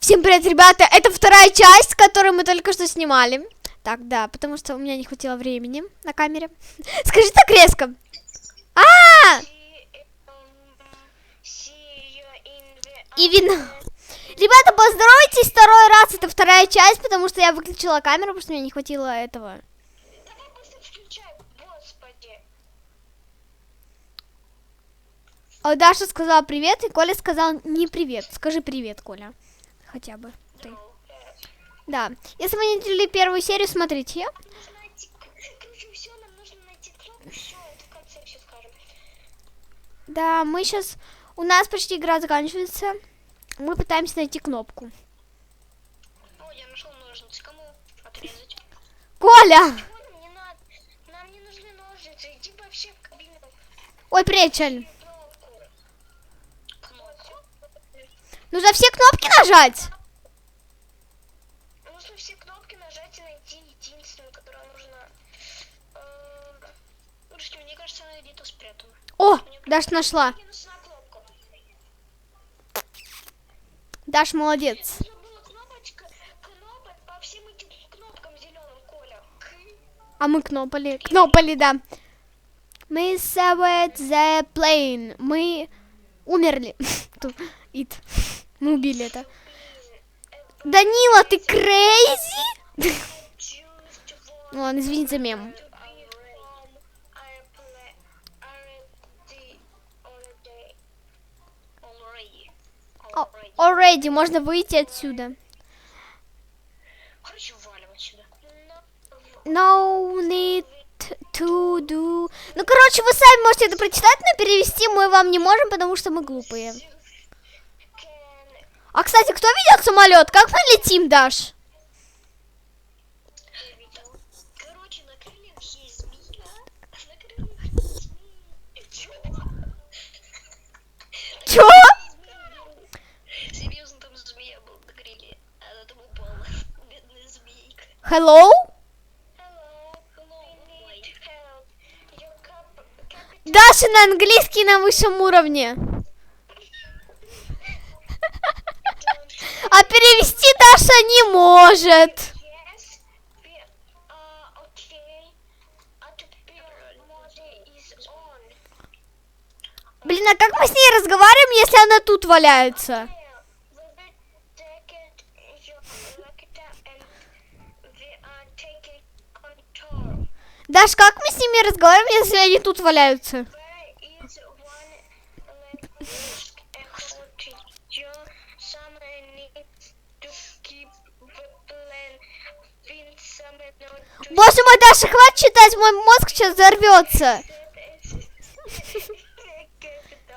Всем привет, ребята! Это вторая часть, которую мы только что снимали. Так, да, потому что у меня не хватило времени на камере. Скажи так резко. Ивин. Ребята, поздоровайтесь второй раз. Это вторая часть, потому что я выключила камеру, потому что мне не хватило этого. Давай просто включай, господи. Даша сказала привет, и Коля сказал не привет. Скажи привет, Коля. Хотя бы ты. Да. Если вы не видели первую серию, смотрите. Нужно найти, короче, все, нам нужно найти кнопку, все, это в конце все скажем. Да, мы сейчас... У нас почти игра заканчивается. Мы пытаемся найти кнопку. О, я нашел ножницы, кому отрезать? Коля! Чего нам не надо? Нам не нужны ножницы, иди вообще в кабинет. Ой, пречель. Кнопку. Нужно все кнопки нажать. Нужно все кнопки нажать и найти единственную, которая нужна. Слушайте, мне кажется, она где-то спрятана. О, Даша нашла. Мне нужна кнопка. Даша молодец. Нужна была кнопочка по всем этим кнопкам зеленым, Коля. А мы кнопали, да. Мы saved the plane. Мы умерли. Мы убили это. Данила, ты crazy? Ладно, извините за мем. Already, можно выйти отсюда. Короче, валим отсюда. No need to do... Ну, короче, вы сами можете это прочитать, но перевести мы вам не можем, потому что мы глупые. А, кстати, кто видел самолет? Как мы летим, Даш? Короче, на крыльях есть змея. На крыльях есть змея. Чё? Серьезно, там змея была на крыле. Она там упала. Бедная змейка. Hello? Даша на английский на высшем уровне. А перевести Даша не может. Блин, а как мы с ней разговариваем, если она тут валяется? Даш, как мы с ними разговариваем, если они тут валяются? Боже мой, Даша, хватит читать, мой мозг сейчас взорвется.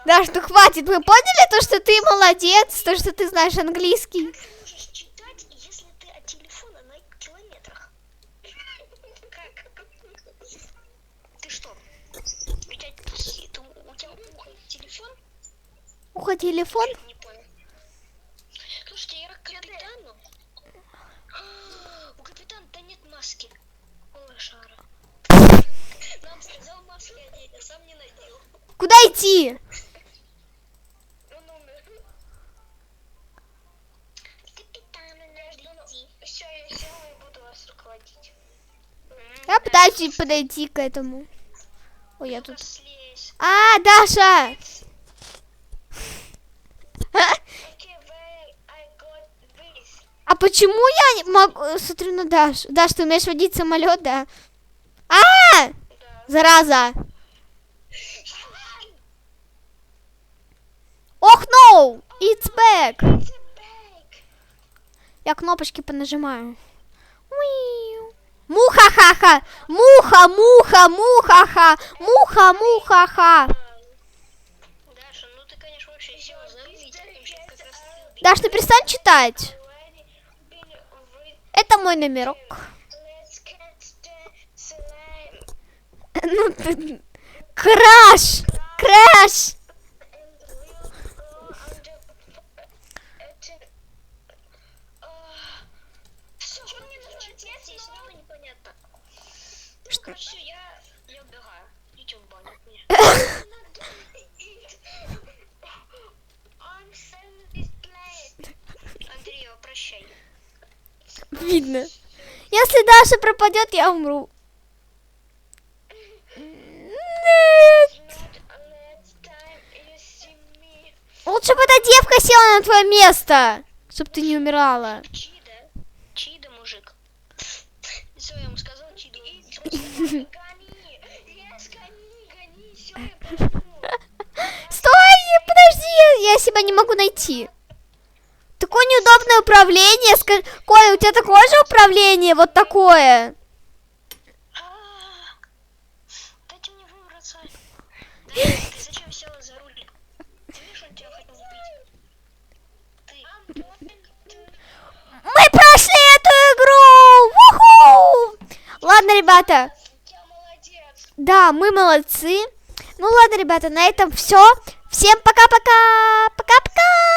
Даш, ну хватит, мы поняли то, что ты молодец, то, что ты знаешь английский. Как ты можешь читать, если ты от телефона на километрах? Как? Ты что? У тебя ухо телефон? Ухо телефон? Не понял. Слушайте, я к капитану. У капитана-то нет маски. Лошара. Нам сказал маски одеть, а сам не надел. Куда идти? Он умер. Капитану надо идти. Все, я села и буду вас руководить. Я пытаюсь подойти к этому. Ой, я тут... Слезь. А, Даша! Okay, where I got this. А почему я не могу... Смотрю на Дашу. Даш, ты умеешь водить самолет, да? А! Да. Зараза! Ох, no! It's back! It's a bag. Я кнопочки понажимаю. Уиу. Муха-ха-ха! Муха, муха, муха-ха! Муха, муха-ха! Даша, ну ты, конечно, вообще села завидеть. Даш, ты перестань читать. Это мой номерок. Let's catch the slime. Ну ты... Краш! Краш! Что мне нужно читать, если снова непонятно? Короче, я убегаю. Идите в баню. I'm selling this plate. Андрей, прощай. Видно. Если Даша пропадет, я умру. Нет. Лучше бы эта девка села на твое место, чтобы ты не умирала. Чида. Чида, мужик. Все, я ему сказал Чиду. Гони. Все, я пойду. Стой, подожди, я себя не могу найти. Такое неудобное управление. Коля, у тебя такое же управление? Вот такое. Дайте мне выбраться. Ты зачем села за руль? Ты видишь, он тебя хотел убить. Ты. Мы прошли эту игру! Уху! Ладно, ребята. Я молодец. Да, мы молодцы. Ну ладно, ребята, на этом все. Всем пока-пока. Пока-пока.